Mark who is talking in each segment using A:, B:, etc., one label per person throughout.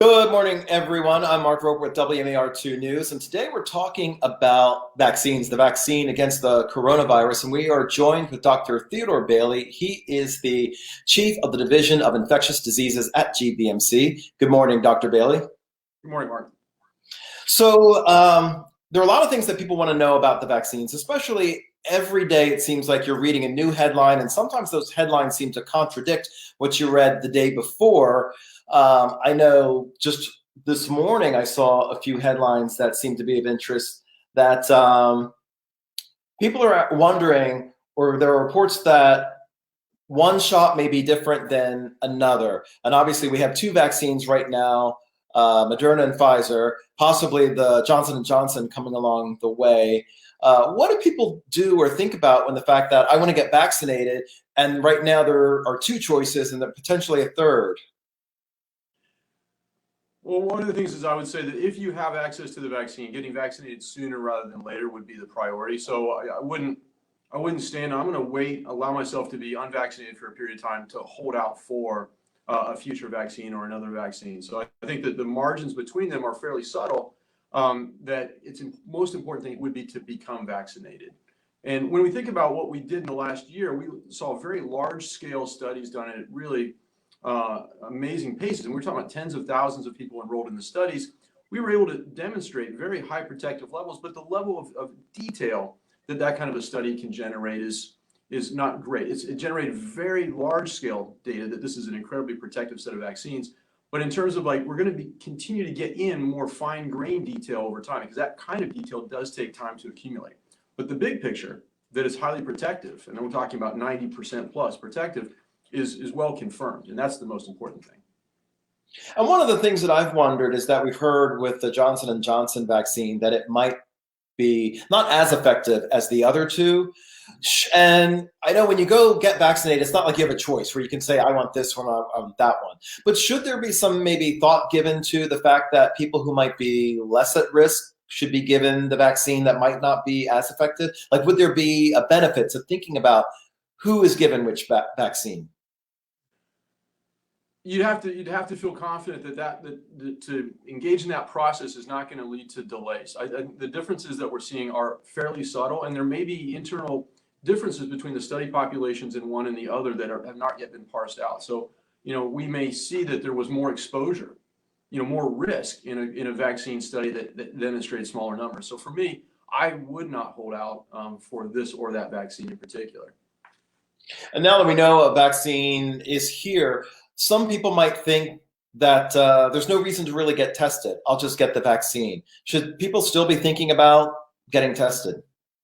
A: Good morning, everyone. I'm Mark Roper with WMAR2 News, and today we're talking about vaccines, the vaccine against the coronavirus, and we are joined with Dr. Theodore Bailey. He is the Chief of the Division of Infectious Diseases at GBMC. Good morning, Dr. Bailey.
B: Good morning, Mark.
A: So there are a lot of things that people want to know about the vaccines, especially every day it seems like you're reading a new headline, and sometimes those headlines seem to contradict what you read the day before. I know just this morning I saw a few headlines that seem to be of interest that people are wondering, or there are reports that one shot may be different than another. And obviously we have two vaccines right now, Moderna and Pfizer, possibly the Johnson & Johnson coming along the way. What do people do or think about when the fact that I want to get vaccinated and right now there are two choices and then potentially a third?
B: Well, one of the things is I would say that if you have access to the vaccine, getting vaccinated sooner rather than later would be the priority. So I wouldn't stand. I'm going to wait, allow myself to be unvaccinated for a period of time to hold out for a future vaccine or another vaccine. So I think that the margins between them are fairly subtle. That it's most important thing would be to become vaccinated. And when we think about what we did in the last year, we saw very large scale studies done at really amazing paces. And we're talking about tens of thousands of people enrolled in the studies. We were able to demonstrate very high protective levels, but the level of detail that kind of a study can generate is not great. It generated very large scale data that this is an incredibly protective set of vaccines. But in terms of we're going to continue to get in more fine grained detail over time, because that kind of detail does take time to accumulate. But the big picture that is highly protective, and then we're talking about 90% plus protective, is well confirmed. And that's the most important thing.
A: And one of the things that I've wondered is that we've heard with the Johnson & Johnson vaccine that it might be not as effective as the other two. And I know when you go get vaccinated, it's not like you have a choice where you can say, I want this one, I want that one. But should there be some maybe thought given to the fact that people who might be less at risk should be given the vaccine that might not be as effective? Like, would there be a benefit to thinking about who is given which vaccine?
B: You'd have to feel confident that to engage in that process is not going to lead to delays. The differences that we're seeing are fairly subtle, and there may be internal differences between the study populations in one and the other that have not yet been parsed out. So, we may see that there was more exposure, more risk in a vaccine study that demonstrated smaller numbers. So for me, I would not hold out for this or that vaccine in particular.
A: And now that we know a vaccine is here, some people might think that there's no reason to really get tested. I'll just get the vaccine. Should people still be thinking about getting tested?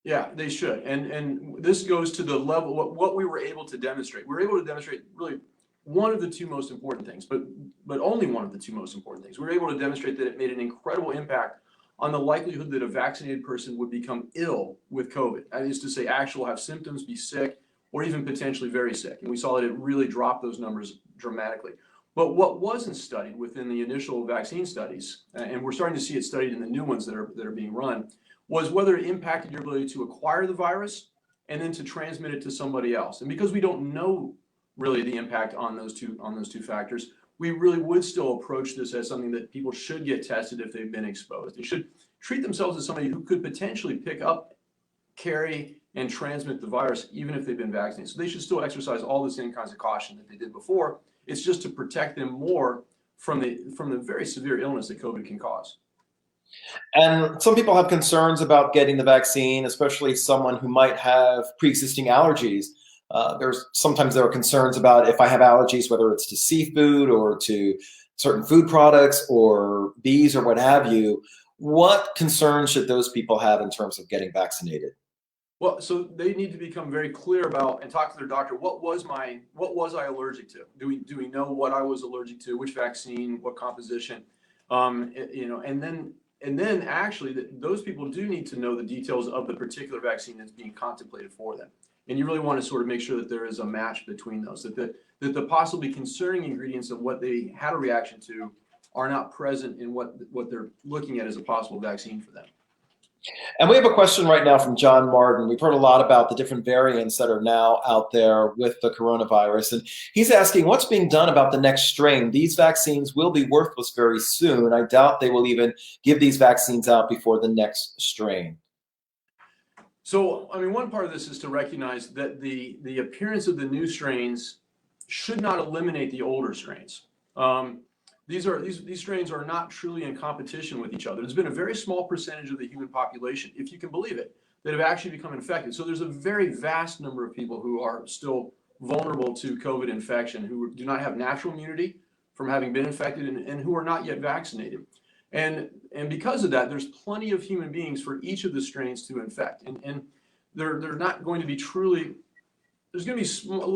B: Yeah, they should. And this goes to the level, what we were able to demonstrate. We were able to demonstrate really one of the two most important things, but only one of the two most important things. We were able to demonstrate that it made an incredible impact on the likelihood that a vaccinated person would become ill with COVID. That is to say, actually have symptoms, be sick, or even potentially very sick. And we saw that it really dropped those numbers dramatically. But what wasn't studied within the initial vaccine studies, and we're starting to see it studied in the new ones that are being run, was whether it impacted your ability to acquire the virus and then to transmit it to somebody else. And because we don't know really the impact on those two factors, we really would still approach this as something that people should get tested if they've been exposed. They should treat themselves as somebody who could potentially pick up, carry, and transmit the virus even if they've been vaccinated. So they should still exercise all the same kinds of caution that they did before. It's just to protect them more from the very severe illness that COVID can cause.
A: And some people have concerns about getting the vaccine, especially someone who might have pre-existing allergies. Sometimes there are concerns about if I have allergies, whether it's to seafood or to certain food products or bees or what have you. What concerns should those people have in terms of getting vaccinated?
B: Well, so they need to become very clear about and talk to their doctor. What was I allergic to? Do we know what I was allergic to? Which vaccine? What composition? And then actually those people do need to know the details of the particular vaccine that's being contemplated for them. And you really want to sort of make sure that there is a match between those, that the possibly concerning ingredients of what they had a reaction to are not present in what they're looking at as a possible vaccine for them.
A: And we have a question right now from John Martin. We've heard a lot about the different variants that are now out there with the coronavirus. And he's asking what's being done about the next strain. These vaccines will be worthless very soon. I doubt they will even give these vaccines out before the next strain.
B: So, I mean, one part of this is to recognize that the appearance of the new strains should not eliminate the older strains. These strains are not truly in competition with each other. There's been a very small percentage of the human population, if you can believe it, that have actually become infected. So there's a very vast number of people who are still vulnerable to COVID infection, who do not have natural immunity from having been infected, and who are not yet vaccinated. And because of that, there's plenty of human beings for each of the strains to infect. And they're not going to be truly, there's going to be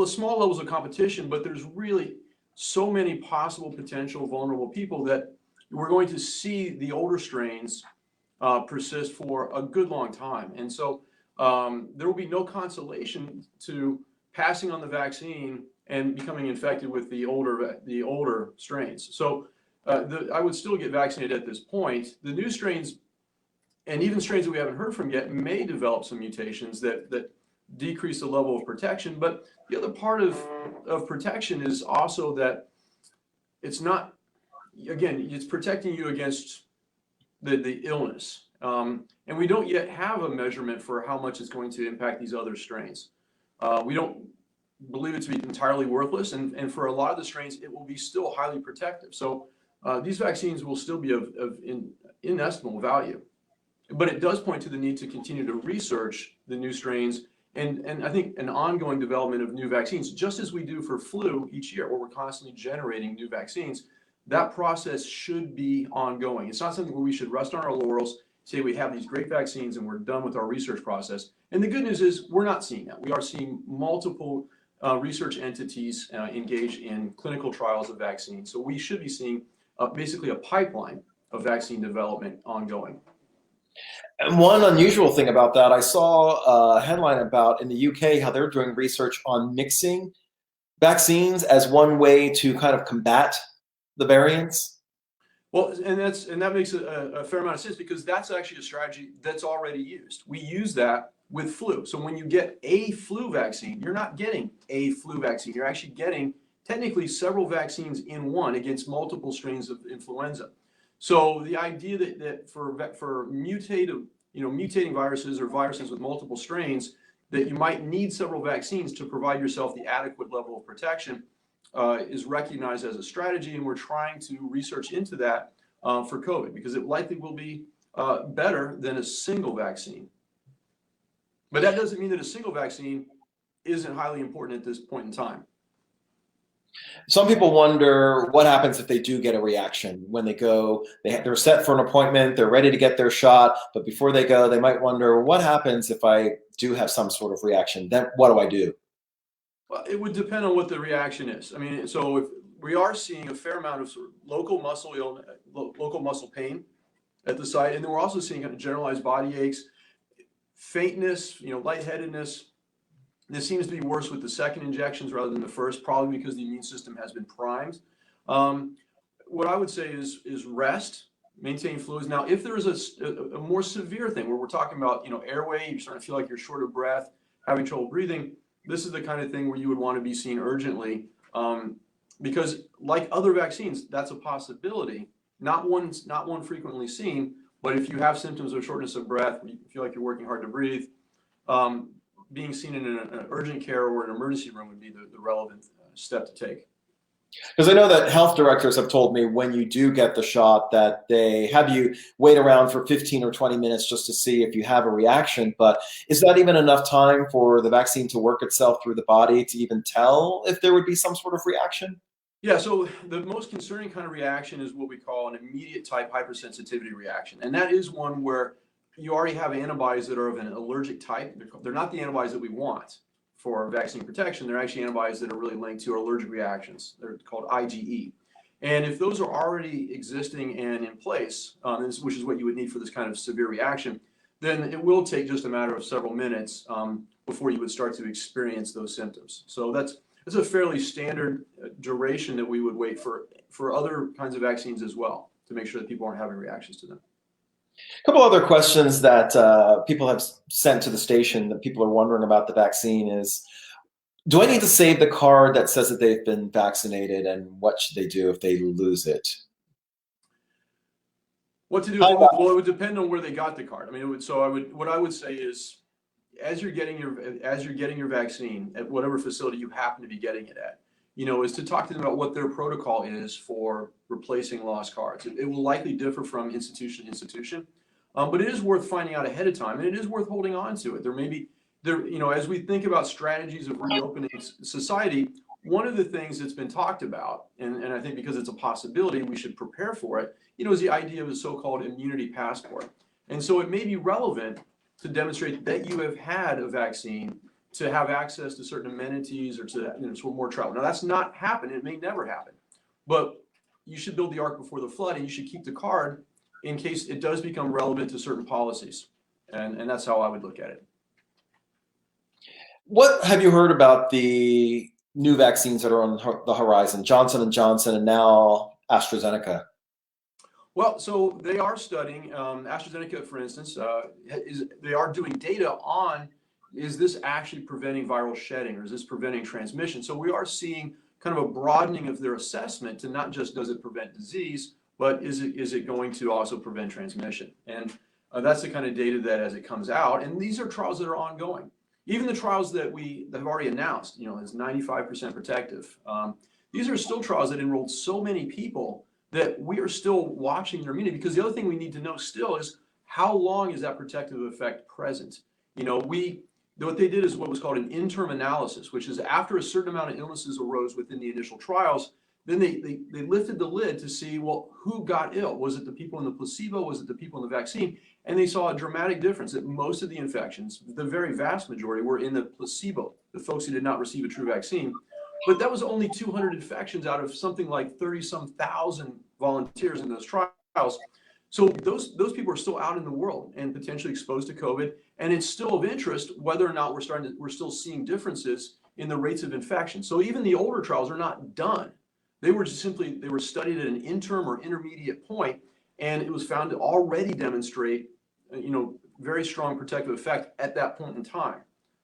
B: small levels of competition, but there's really so many possible potential vulnerable people that we're going to see the older strains persist for a good long time. And so there will be no consolation to passing on the vaccine and becoming infected with the older strains. So I would still get vaccinated at this point. The new strains, and even strains that we haven't heard from yet, may develop some mutations that decrease the level of protection. But the other part of protection is also that it's not, again, it's protecting you against the illness. And we don't yet have a measurement for how much it's going to impact these other strains. We don't believe it to be entirely worthless. And for a lot of the strains, it will be still highly protective. So these vaccines will still be of inestimable value. But it does point to the need to continue to research the new strains and I think an ongoing development of new vaccines, just as we do for flu each year, where we're constantly generating new vaccines. That process should be ongoing. It's not something where we should rest on our laurels, say we have these great vaccines and we're done with our research process. And the good news is we're not seeing that. We are seeing multiple research entities engage in clinical trials of vaccines. So we should be seeing basically a pipeline of vaccine development ongoing.
A: And one unusual thing about that, I saw a headline about in the UK how they're doing research on mixing vaccines as one way to kind of combat the variants.
B: Well, and that makes a fair amount of sense, because that's actually a strategy that's already used. We use that with flu. So when you get a flu vaccine, you're not getting a flu vaccine. You're actually getting technically several vaccines in one against multiple strains of influenza. So the idea that for mutating viruses or viruses with multiple strains, that you might need several vaccines to provide yourself the adequate level of protection is recognized as a strategy, and we're trying to research into that for COVID, because it likely will be better than a single vaccine. But that doesn't mean that a single vaccine isn't highly important at this point in time.
A: Some people wonder what happens if they do get a reaction when they go. They're set for an appointment, they're ready to get their shot, but before they go, they might wonder what happens if I do have some sort of reaction. Then what do I do?
B: Well, it would depend on what the reaction is. I mean, so if we are seeing a fair amount of sort of local muscle illness, local muscle pain at the site, and then we're also seeing kind of generalized body aches, faintness, lightheadedness. This seems to be worse with the second injections rather than the first, probably because the immune system has been primed. What I would say is rest, maintain fluids. Now, if there is a more severe thing where we're talking about, airway, you're starting to feel like you're short of breath, having trouble breathing, this is the kind of thing where you would want to be seen urgently, because like other vaccines, that's a possibility. Not one frequently seen, but if you have symptoms of shortness of breath, you feel like you're working hard to breathe, being seen in an urgent care or an emergency room would be the relevant step to take.
A: Because I know that health directors have told me when you do get the shot that they have you wait around for 15 or 20 minutes just to see if you have a reaction. But is that even enough time for the vaccine to work itself through the body to even tell if there would be some sort of reaction?
B: Yeah, so the most concerning kind of reaction is what we call an immediate type hypersensitivity reaction. And that is one where you already have antibodies that are of an allergic type. They're not the antibodies that we want for vaccine protection. They're actually antibodies that are really linked to allergic reactions. They're called IgE. And if those are already existing and in place, which is what you would need for this kind of severe reaction, then it will take just a matter of several minutes before you would start to experience those symptoms. So that's a fairly standard duration that we would wait for other kinds of vaccines as well, to make sure that people aren't having reactions to them.
A: A couple other questions that people have sent to the station that people are wondering about the vaccine is, do I need to save the card that says that they've been vaccinated, and what should they do if they lose it?
B: What to do if they lose? Well, it would depend on where they got the card. I mean, what I would say is, as you're getting your vaccine at whatever facility you happen to be getting it at, is to talk to them about what their protocol is for replacing lost cards. It will likely differ from institution to institution, but it is worth finding out ahead of time, and it is worth holding on to it. There may be as we think about strategies of reopening society, one of the things that's been talked about, and I think because it's a possibility, we should prepare for it, is the idea of a so-called immunity passport. And so it may be relevant to demonstrate that you have had a vaccine to have access to certain amenities or to sort of more travel. Now that's not happened. It may never happen, but you should build the ark before the flood, and you should keep the card in case it does become relevant to certain policies. And that's how I would look at it.
A: What have you heard about the new vaccines that are on the horizon? Johnson and Johnson, and now AstraZeneca.
B: Well, so they are studying AstraZeneca, for instance. They are doing data on, is this actually preventing viral shedding, or is this preventing transmission? So we are seeing kind of a broadening of their assessment to not just does it prevent disease, but is it going to also prevent transmission? And that's the kind of data that as it comes out, and these are trials that are ongoing. Even the trials that we have already announced, is 95% protective. These are still trials that enrolled so many people that we are still watching their immunity, because the other thing we need to know still is how long is that protective effect present? What they did is what was called an interim analysis, which is after a certain amount of illnesses arose within the initial trials, then they lifted the lid to see, well, who got ill? Was it the people in the placebo? Was it the people in the vaccine? And they saw a dramatic difference that most of the infections, the very vast majority, were in the placebo, the folks who did not receive a true vaccine. But that was only 200 infections out of something like 30-some thousand volunteers in those trials. So those people are still out in the world and potentially exposed to COVID. And it's still of interest whether or not we're still seeing differences in the rates of infection. So even the older trials are not done. They were studied at an interim or intermediate point, and it was found to already demonstrate, very strong protective effect at that point in time.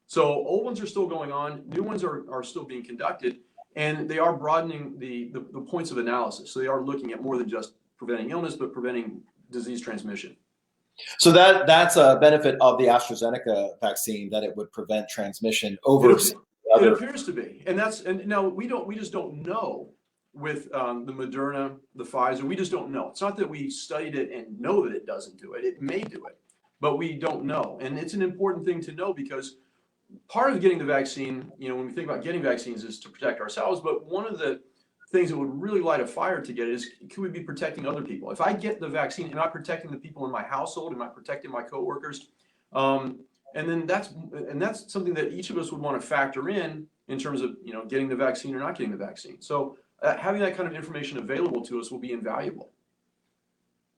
B: So old ones are still going on, new ones are still being conducted, and they are broadening the points of analysis. So they are looking at more than just preventing illness, but preventing disease transmission.
A: So that's a benefit of the AstraZeneca vaccine, that it would prevent transmission over
B: it appears to be, and now we just don't know with the Moderna, the Pfizer. We just don't know. It's not that we studied it and know that it doesn't do it. It may do it, but we don't know. And it's an important thing to know, because part of getting the vaccine, when we think about getting vaccines, is to protect ourselves. But one of the things that would really light a fire to get is, could we be protecting other people? If I get the vaccine, am I protecting the people in my household? Am I protecting my coworkers? And then that's something that each of us would want to factor in terms of getting the vaccine or not getting the vaccine. So having that kind of information available to us will be invaluable.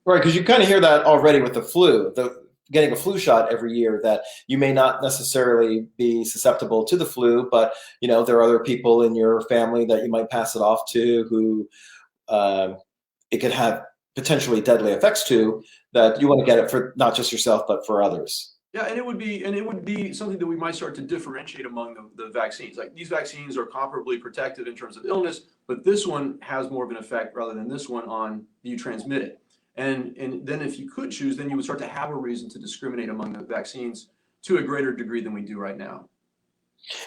A: Right, because you kind of hear that already with the flu. Getting a flu shot every year, that you may not necessarily be susceptible to the flu, but there are other people in your family that you might pass it off to, who it could have potentially deadly effects to, that you want to get it for not just yourself but for others.
B: Yeah, and it would be something that we might start to differentiate among the vaccines. Like, these vaccines are comparably protective in terms of illness, but this one has more of an effect rather than this one on you transmit it. And then if you could choose, then you would start to have a reason to discriminate among the vaccines to a greater degree than we do right now.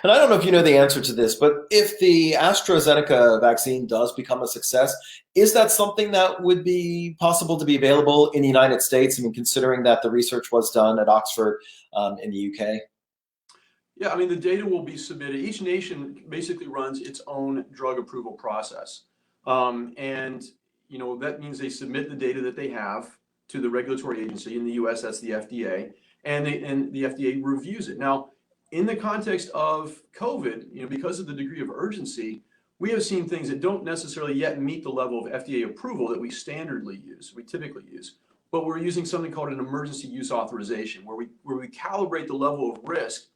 A: And I don't know if you know the answer to this, but if the AstraZeneca vaccine does become a success, is that something that would be possible to be available in the United States? I mean, considering that the research was done at Oxford in the UK.
B: Yeah, I mean, the data will be submitted. Each nation basically runs its own drug approval process. And that means they submit the data that they have to the regulatory agency. In the US, that's the FDA, and the FDA reviews it. Now, in the context of COVID, because of the degree of urgency, we have seen things that don't necessarily yet meet the level of FDA approval that we typically use. But we're using something called an emergency use authorization, where we calibrate the level of risk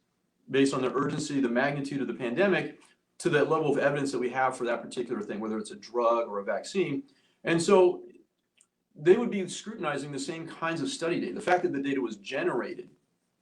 B: based on the urgency, the magnitude of the pandemic, to that level of evidence that we have for that particular thing, whether it's a drug or a vaccine. And so they would be scrutinizing the same kinds of study data. The fact that the data was generated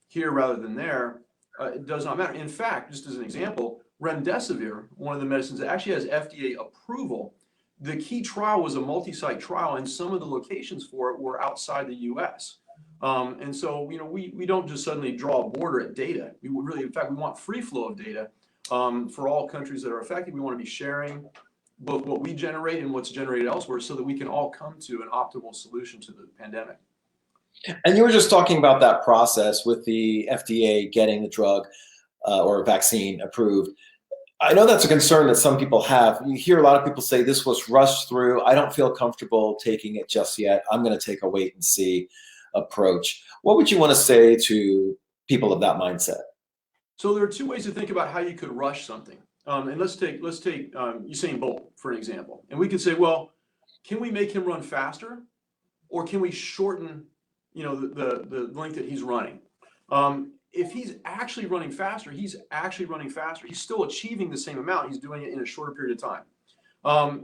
B: here rather than there, it does not matter. In fact, just as an example, remdesivir, one of the medicines that actually has FDA approval, the key trial was a multi-site trial, and some of the locations for it were outside the U.S. And so, we don't just suddenly draw a border at data. We would really, in fact, we want free flow of data for all countries that are affected. We want to be sharing both what we generate and what's generated elsewhere so that we can all come to an optimal solution to the pandemic.
A: And you were just talking about that process with the FDA getting the drug or vaccine approved. I know that's a concern that some people have. You hear a lot of people say this was rushed through. I don't feel comfortable taking it just yet. I'm going to take a wait and see approach. What would you want to say to people of that mindset?
B: So there are two ways to think about how you could rush something. And let's take Usain Bolt for an example. And we could say, well, can we make him run faster, or can we shorten, the length that he's running? If he's actually running faster, he's actually running faster. He's still achieving the same amount. He's doing it in a shorter period of time.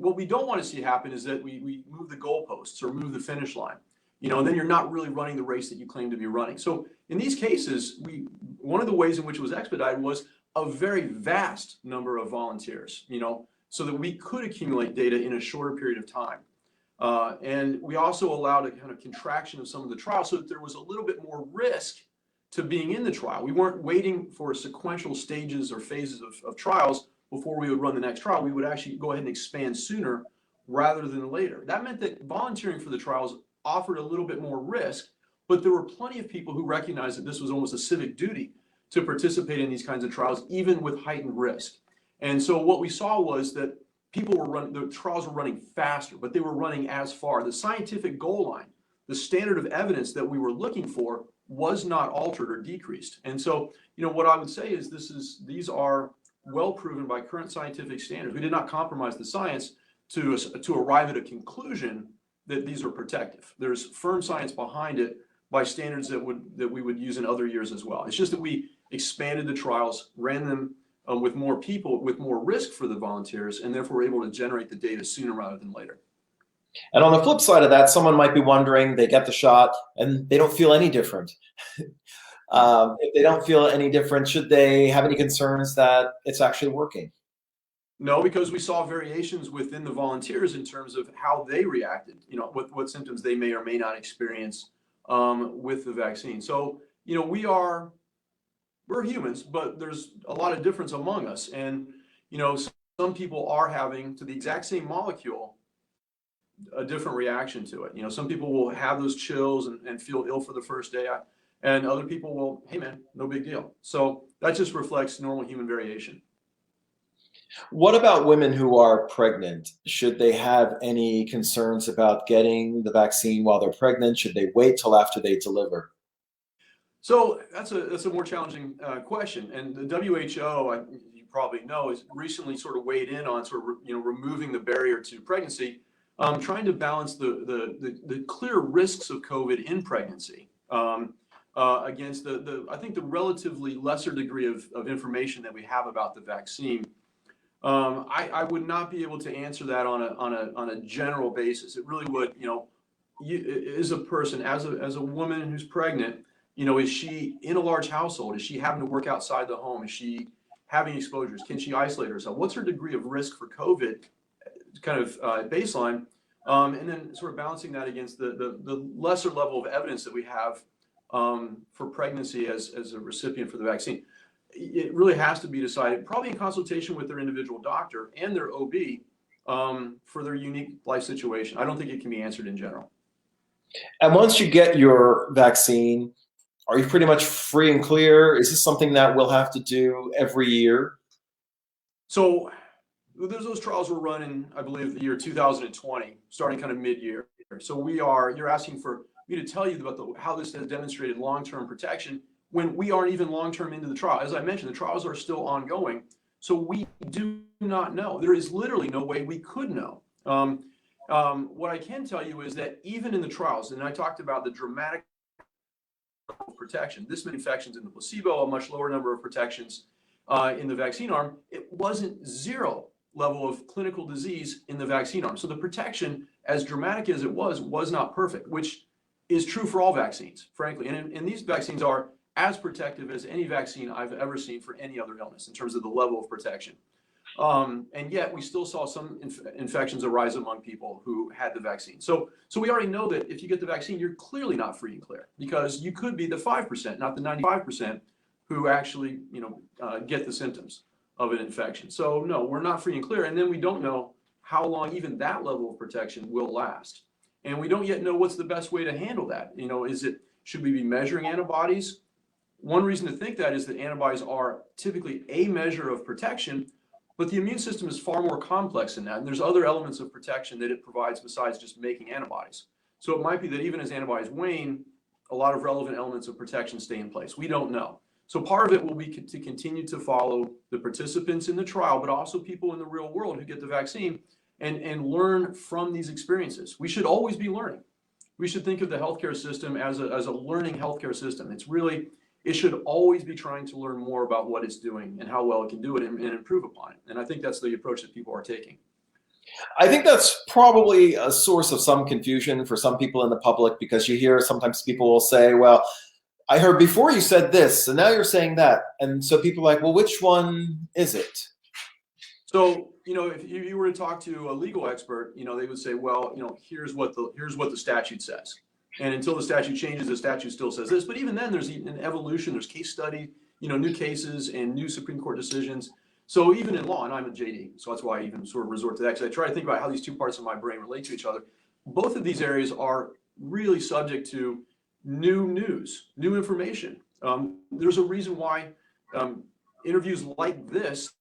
B: What we don't want to see happen is that we move the goalposts or move the finish line. And then you're not really running the race that you claim to be running. So in these cases, one of the ways in which it was expedited was a very vast number of volunteers, so that we could accumulate data in a shorter period of time. And we also allowed a kind of contraction of some of the trials so that there was a little bit more risk to being in the trial. We weren't waiting for sequential stages or phases of trials before we would run the next trial. We would actually go ahead and expand sooner rather than later. That meant that volunteering for the trials offered a little bit more risk, but there were plenty of people who recognized that this was almost a civic duty to participate in these kinds of trials, even with heightened risk. And so what we saw was that the trials were running faster, but they were running as far. The scientific goal line, the standard of evidence that we were looking for, was not altered or decreased. And so, what I would say is these are well proven by current scientific standards. We did not compromise the science to arrive at a conclusion that these are protective. There's firm science behind it by standards that we would use in other years as well. It's just that we expanded the trials, ran them with more people, with more risk for the volunteers, and therefore were able to generate the data sooner rather than later.
A: And on the flip side of that, someone might be wondering, they get the shot and they don't feel any different. If they don't feel any different, should they have any concerns that it's actually working?
B: No, because we saw variations within the volunteers in terms of how they reacted, what symptoms they may or may not experience with the vaccine. So, we're humans, but there's a lot of difference among us. And, some people are having, to the exact same molecule, a different reaction to it. Some people will have those chills and feel ill for the first day, and other people will, hey man, no big deal. So that just reflects normal human variation.
A: What about women who are pregnant? Should they have any concerns about getting the vaccine while they're pregnant? Should they wait till after they deliver?
B: So that's a more challenging question. And the WHO, you probably know, has recently sort of weighed in on removing the barrier to pregnancy, trying to balance the clear risks of COVID in pregnancy against I think the relatively lesser degree of information that we have about the vaccine. I would not be able to answer that on a general basis. It really would, as a person, as a woman who's pregnant, is she in a large household? Is she having to work outside the home? Is she having exposures? Can she isolate herself? What's her degree of risk for COVID kind of baseline? And then sort of balancing that against the lesser level of evidence that we have for pregnancy as a recipient for the vaccine. It really has to be decided, probably in consultation with their individual doctor and their OB for their unique life situation. I don't think it can be answered in general.
A: And once you get your vaccine, are you pretty much free and clear? Is this something that we'll have to do every year?
B: So those trials were run in, I believe, the year 2020, starting kind of mid-year. So you're asking for me to tell you about how this has demonstrated long-term protection when we aren't even long-term into the trial. As I mentioned, the trials are still ongoing. So we do not know. There is literally no way we could know. What I can tell you is that even in the trials, and I talked about the dramatic protection, this many infections in the placebo, a much lower number of protections in the vaccine arm, it wasn't zero level of clinical disease in the vaccine arm. So the protection, as dramatic as it was not perfect, which is true for all vaccines, frankly. And these vaccines are as protective as any vaccine I've ever seen for any other illness in terms of the level of protection. And yet we still saw some infections arise among people who had the vaccine. So we already know that if you get the vaccine, you're clearly not free and clear, because you could be the 5%, not the 95% who actually, get the symptoms of an infection. So no, we're not free and clear. And then we don't know how long even that level of protection will last. And we don't yet know what's the best way to handle that. Should we be measuring antibodies? One reason to think that is that antibodies are typically a measure of protection, but the immune system is far more complex than that. And there's other elements of protection that it provides besides just making antibodies. So it might be that even as antibodies wane, a lot of relevant elements of protection stay in place. We don't know. So part of it will be to continue to follow the participants in the trial, but also people in the real world who get the vaccine and learn from these experiences. We should always be learning. We should think of the healthcare system as a learning healthcare system. It should always be trying to learn more about what it's doing and how well it can do it and improve upon it. And I think that's the approach that people are taking.
A: I think that's probably a source of some confusion for some people in the public, because you hear sometimes people will say, well, I heard before you said this, and now you're saying that. And so people are like, well, which one is it?
B: So, if you were to talk to a legal expert, they would say, well, here's what the statute says. And until the statute changes, the statute still says this. But even then, there's an evolution, there's case study, new cases and new Supreme Court decisions. So even in law, and I'm a JD, so that's why I even sort of resort to that, because I try to think about how these two parts of my brain relate to each other. Both of these areas are really subject to new news, new information. There's a reason why interviews like this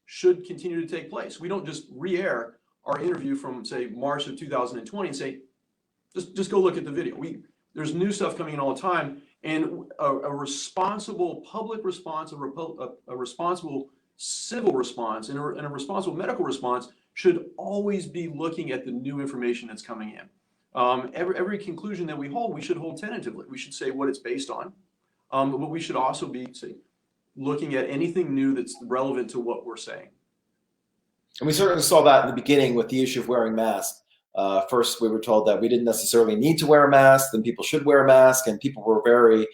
B: should continue to take place. We don't just re-air our interview from, say, March of 2020 and say, just go look at the video. There's new stuff coming in all the time, and a responsible public response, a responsible civil response, and a responsible medical response should always be looking at the new information that's coming in. Every conclusion that we should hold tentatively. We should say what it's based on, but we should also be looking at anything new that's relevant to what we're saying.
A: And we certainly saw that in the beginning with the issue of wearing masks. First, we were told that we didn't necessarily need to wear a mask, then people should wear a mask, and people were very,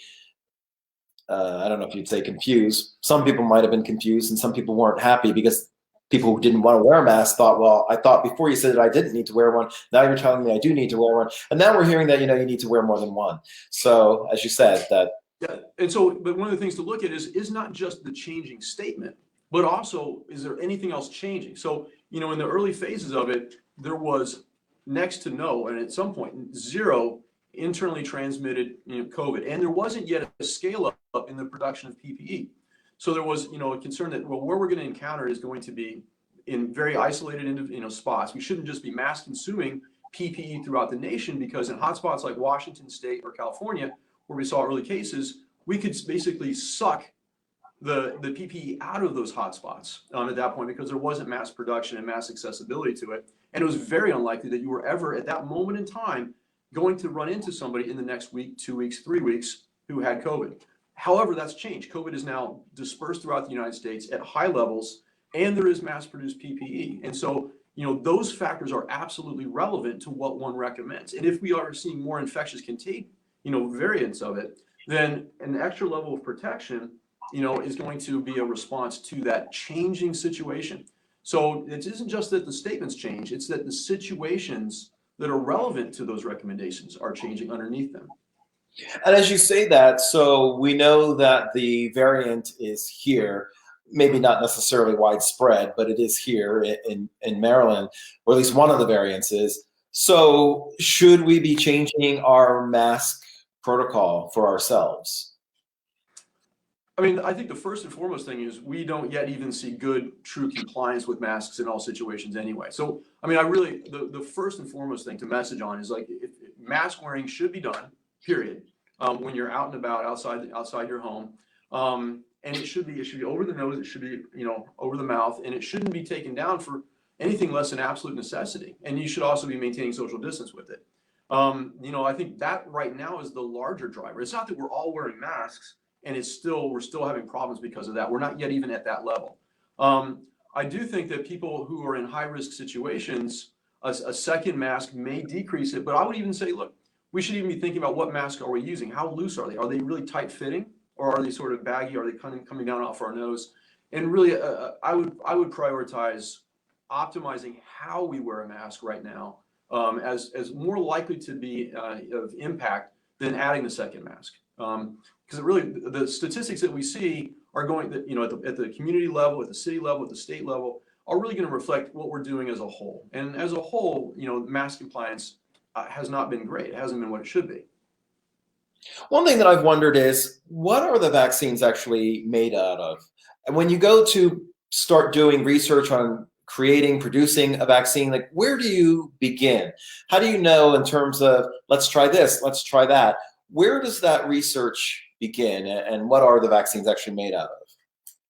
A: I don't know if you'd say confused. Some people might have been confused, and some people weren't happy because people who didn't want to wear a mask thought, well, I thought before you said that I didn't need to wear one. Now you're telling me I do need to wear one. And now we're hearing that, you need to wear more than one. So as you said, that.
B: Yeah, and so, but one of the things to look at is not just the changing statement, but also, is there anything else changing? So, in the early phases of it, there was next to no, and at some point, zero internally transmitted COVID. And there wasn't yet a scale up in the production of PPE. So there was, a concern that, well, where we're going to encounter is going to be in very isolated, spots. We shouldn't just be mass consuming PPE throughout the nation, because in hotspots like Washington State or California, where we saw early cases, we could basically suck the PPE out of those hotspots at that point, because there wasn't mass production and mass accessibility to it. And it was very unlikely that you were ever at that moment in time going to run into somebody in the next week, 2 weeks, 3 weeks who had COVID. However, that's changed. COVID is now dispersed throughout the United States at high levels, and there is mass produced PPE. And so, those factors are absolutely relevant to what one recommends. And if we are seeing more infectious contagion, variants of it, then an extra level of protection, is going to be a response to that changing situation. So it isn't just that the statements change, it's that the situations that are relevant to those recommendations are changing underneath them.
A: And as you say that, so we know that the variant is here, maybe not necessarily widespread, but it is here in Maryland, or at least one of the variants is. So should we be changing our mask protocol for ourselves?
B: I mean, I think the first and foremost thing is we don't yet even see good, true compliance with masks in all situations anyway. So, I mean, the first and foremost thing to message on is if mask wearing should be done, period, when you're out and about outside your home. And it should be over the nose, it should be, over the mouth, and it shouldn't be taken down for anything less than absolute necessity. And you should also be maintaining social distance with it. I think that right now is the larger driver. It's not that we're all wearing masks and we're still having problems because of that. We're not yet even at that level. I do think that people who are in high risk situations, a second mask may decrease it. But I would even say, look, we should even be thinking about what mask are we using? How loose are they? Are they really tight fitting, or are they sort of baggy? Are they coming down off our nose? And really, I would prioritize optimizing how we wear a mask right now, as more likely to be of impact than adding the second mask. Because really, the statistics that we see are going that, at the community level, at the city level, at the state level, are really going to reflect what we're doing as a whole. And as a whole, mask compliance has not been great. It hasn't been what it should be.
A: One thing that I've wondered is, what are the vaccines actually made out of? And when you go to start doing research on creating, producing a vaccine, like, where do you begin? How do you know in terms of, let's try this, let's try that? Where does that research begin, and what are the vaccines actually made out of?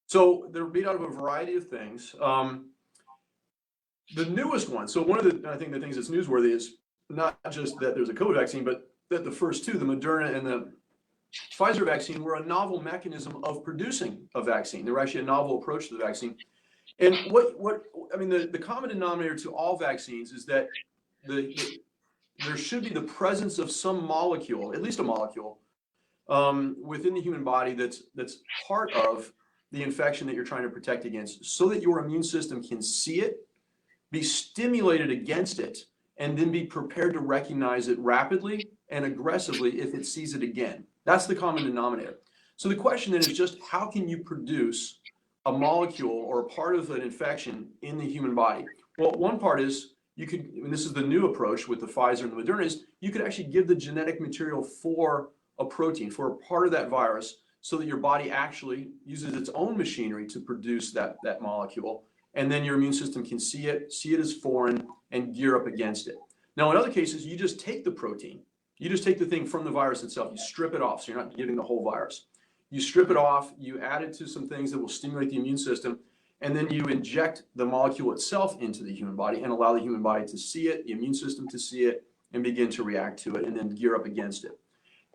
B: So they're made out of a variety of things. The newest one, so one of I think the things that's newsworthy is not just that there's a COVID vaccine, but that the first two, the Moderna and the Pfizer vaccine, were a novel mechanism of producing a vaccine. They were actually a novel approach to the vaccine. And the common denominator to all vaccines is that there should be the presence of some molecule, at least a molecule, within the human body that's part of the infection that you're trying to protect against, so that your immune system can see it, be stimulated against it, and then be prepared to recognize it rapidly and aggressively if it sees it again. That's the common denominator. So the question then is just, how can you produce a molecule or a part of an infection in the human body? Well, one part is you could, and this is the new approach with the Pfizer and the Moderna, is you could actually give the genetic material for a protein, for a part of that virus, so that your body actually uses its own machinery to produce that molecule. And then your immune system can see it as foreign, and gear up against it. Now, in other cases, you just take the protein. You just take the thing from the virus itself. You strip it off, so you're not giving the whole virus. You strip it off, you add it to some things that will stimulate the immune system, and then you inject the molecule itself into the human body and allow the human body to see it, the immune system to see it, and begin to react to it, and then gear up against it.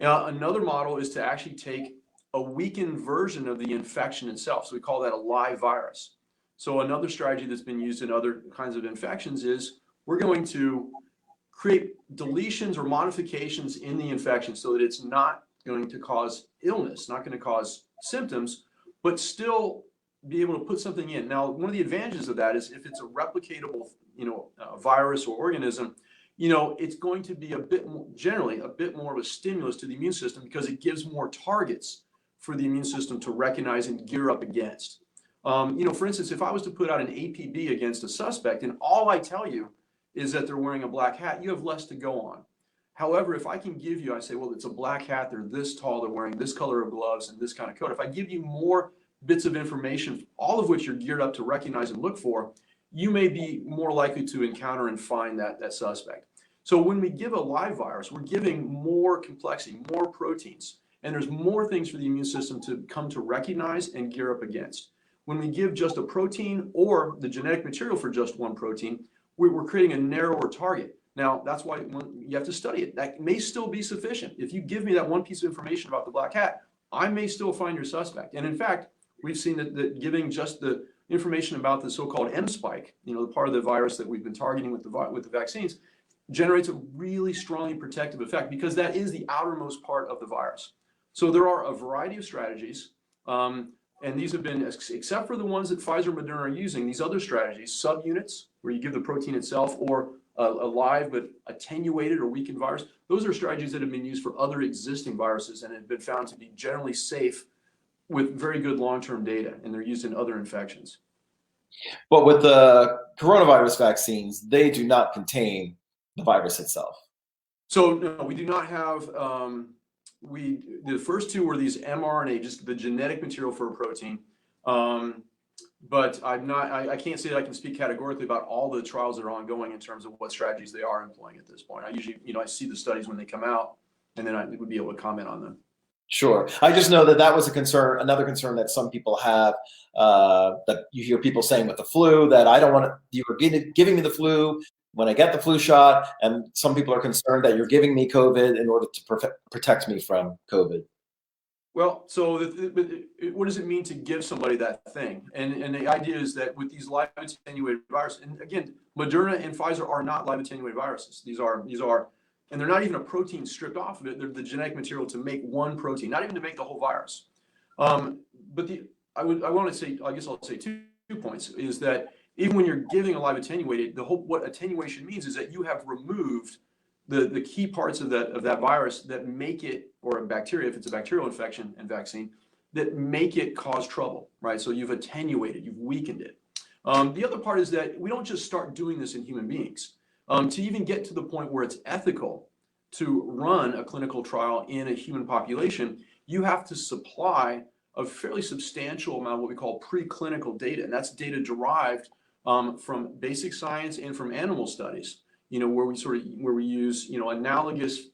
B: Now, another model is to actually take a weakened version of the infection itself. So we call that a live virus. So another strategy that's been used in other kinds of infections is we're going to create deletions or modifications in the infection so that it's not going to cause illness, not going to cause symptoms, but still be able to put something in. Now, one of the advantages of that is if it's a replicatable, virus or organism, it's going to be generally a bit more of a stimulus to the immune system, because it gives more targets for the immune system to recognize and gear up against. For instance, if I was to put out an APB against a suspect and all I tell you is that they're wearing a black hat, you have less to go on. However, if I can give you, I say, well, it's a black hat, they're this tall, they're wearing this color of gloves and this kind of coat. If I give you more bits of information, all of which you're geared up to recognize and look for, you may be more likely to encounter and find that suspect. So when we give a live virus, we're giving more complexity, more proteins, and there's more things for the immune system to come to recognize and gear up against. When we give just a protein or the genetic material for just one protein, we're creating a narrower target. Now, that's why you have to study it. That may still be sufficient. If you give me that one piece of information about the black hat, I may still find your suspect. And in fact, we've seen that giving just the information about the so-called M spike, the part of the virus that we've been targeting with the vaccines, generates a really strongly protective effect, because that is the outermost part of the virus. So there are a variety of strategies, and these have been, except for the ones that Pfizer and Moderna are using, these other strategies, subunits, where you give the protein itself, or a live but attenuated or weakened virus, those are strategies that have been used for other existing viruses and have been found to be generally safe with very good long-term data, and they're used in other infections.
A: But with the coronavirus vaccines, they do not contain the virus itself.
B: So no, we do not have, the first two were these mRNA, just the genetic material for a protein. But I can't say that I can speak categorically about all the trials that are ongoing in terms of what strategies they are employing at this point. I usually, I see the studies when they come out, and then I would be able to comment on them.
A: Sure. I just know that was a concern, another concern that some people have, that you hear people saying with the flu, that I don't want you are giving me the flu when I get the flu shot, and some people are concerned that you're giving me COVID in order to protect me from COVID.
B: Well, so what does it mean to give somebody that thing? And the idea is that with these live attenuated viruses, and again, Moderna and Pfizer are not live attenuated viruses. These are, and they're not even a protein stripped off of it. They're the genetic material to make one protein, not even to make the whole virus. Um, but I want to say, I guess I'll say two points, is that even when you're giving a live attenuated, what attenuation means is that you have removed the key parts of that virus that make it, or a bacteria if it's a bacterial infection and vaccine, that make it cause trouble, right? So you've attenuated, you've weakened it. The other part is that we don't just start doing this in human beings. To even get to the point where it's ethical to run a clinical trial in a human population, you have to supply a fairly substantial amount of what we call preclinical data, and that's data derived from basic science and from animal studies. Where we use, analogous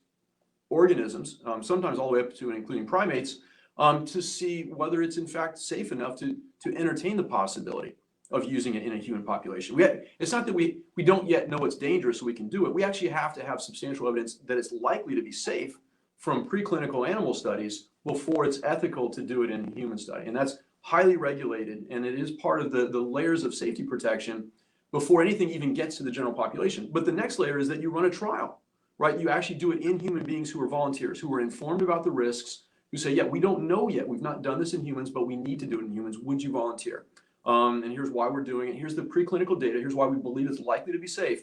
B: organisms, sometimes all the way up to and including primates, to see whether it's in fact safe enough to entertain the possibility of using it in a human population. It's not that we don't yet know it's dangerous, so we can do it. We actually have to have substantial evidence that it's likely to be safe from preclinical animal studies before it's ethical to do it in a human study. And that's highly regulated, and it is part of the layers of safety protection before anything even gets to the general population. But the next layer is that you run a trial, right? You actually do it in human beings who are volunteers, who are informed about the risks, who say, yeah, we don't know yet. We've not done this in humans, but we need to do it in humans. Would you volunteer? And here's why we're doing it. Here's the preclinical data. Here's why we believe it's likely to be safe.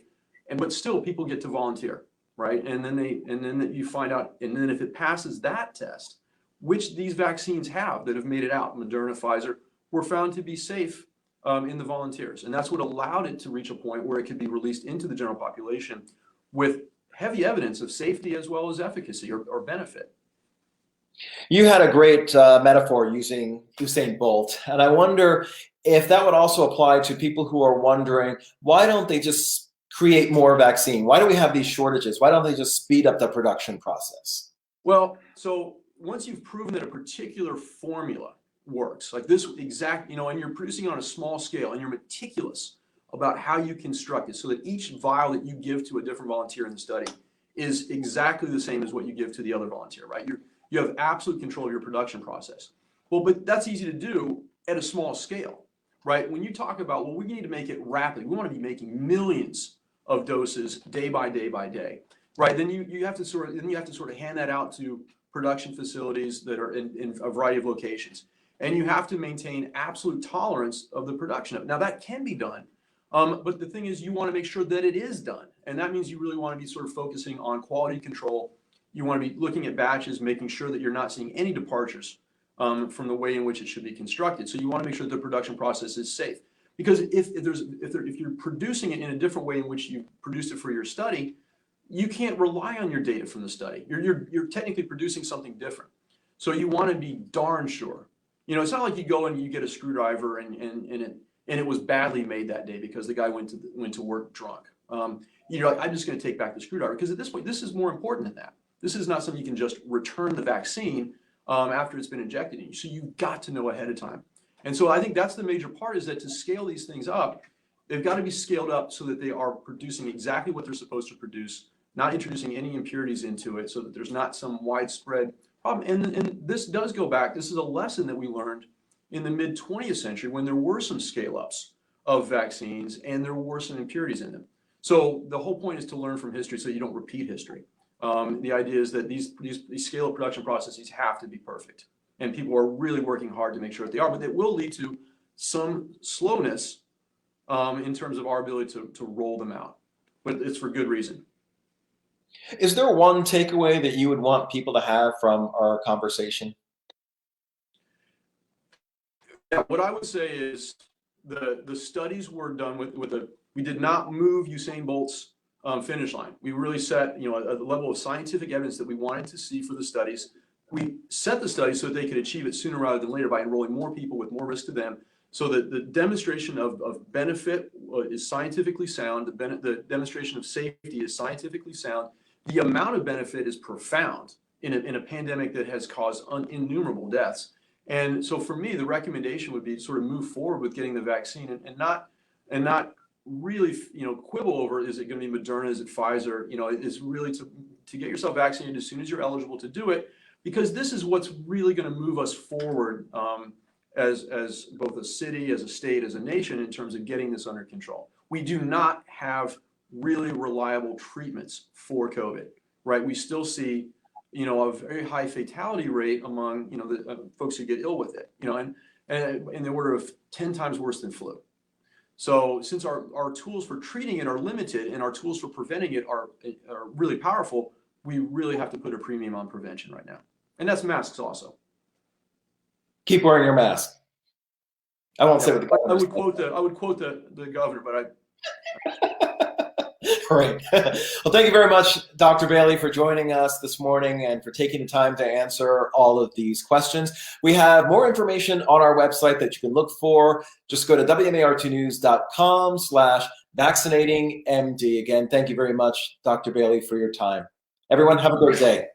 B: But still, people get to volunteer, right? And then you find out, and then if it passes that test, which these vaccines have that have made it out, Moderna, Pfizer, were found to be safe in the volunteers. And that's what allowed it to reach a point where it could be released into the general population with heavy evidence of safety as well as efficacy or benefit.
A: You had a great metaphor using Usain Bolt, and I wonder if that would also apply to people who are wondering, why don't they just create more vaccine? Why do we have these shortages? Why don't they just speed up the production process?
B: Well, so once you've proven that a particular formula works, like this exact, and you're producing on a small scale and you're meticulous about how you construct it so that each vial that you give to a different volunteer in the study is exactly the same as what you give to the other volunteer, right? You have absolute control of your production process. Well, but that's easy to do at a small scale, right? When you talk about, well, we need to make it rapid, we want to be making millions of doses day by day by day, right? Then you have to sort of hand that out to production facilities that are in a variety of locations. And you have to maintain absolute tolerance of the production of it. Now that can be done, but the thing is you want to make sure that it is done. And that means you really want to be sort of focusing on quality control. You want to be looking at batches, making sure that you're not seeing any departures from the way in which it should be constructed. So you want to make sure the production process is safe. Because if you're producing it in a different way in which you produced it for your study, you can't rely on your data from the study. You're technically producing something different. So you want to be darn sure. It's not like you go and you get a screwdriver and it was badly made that day because the guy went to work drunk. You're like, I'm just going to take back the screwdriver, because at this point, this is more important than that. This is not something you can just return the vaccine after it's been injected in you. So you've got to know ahead of time. And so I think that's the major part, is that to scale these things up, they've got to be scaled up so that they are producing exactly what they're supposed to produce, not introducing any impurities into it, so that there's not some widespread problem. And this does go back, this is a lesson that we learned in the mid 20th century when there were some scale-ups of vaccines and there were some impurities in them. So the whole point is to learn from history so you don't repeat history. The idea is that these scale-up production processes have to be perfect. And people are really working hard to make sure that they are, but it will lead to some slowness in terms of our ability to roll them out. But it's for good reason.
A: Is there one takeaway that you would want people to have from our conversation?
B: Yeah, what I would say is the studies were done we did not move Usain Bolt's finish line. We really set a level of scientific evidence that we wanted to see for the studies. We set the studies so that they could achieve it sooner rather than later by enrolling more people with more risk to them, so that the demonstration of benefit is scientifically sound, the demonstration of safety is scientifically sound, the amount of benefit is profound in a pandemic that has caused innumerable deaths. And so for me, the recommendation would be to sort of move forward with getting the vaccine and not really quibble over, is it going to be Moderna, is it Pfizer? It's really to get yourself vaccinated as soon as you're eligible to do it, because this is what's really going to move us forward as both a city, as a state, as a nation in terms of getting this under control. We do not have really reliable treatments for COVID, right? We still see, a very high fatality rate among, the folks who get ill with it, and in the order of 10 times worse than flu. So since our tools for treating it are limited and our tools for preventing it are really powerful, we really have to put a premium on prevention right now. And that's masks also.
A: Keep wearing your mask. I won't say what the governor
B: I would quote the governor, but
A: Great. Well, thank you very much, Dr. Bailey, for joining us this morning and for taking the time to answer all of these questions. We have more information on our website that you can look for. Just go to wmart2news.com/vaccinatingmd. Again, thank you very much, Dr. Bailey, for your time. Everyone, have a great day.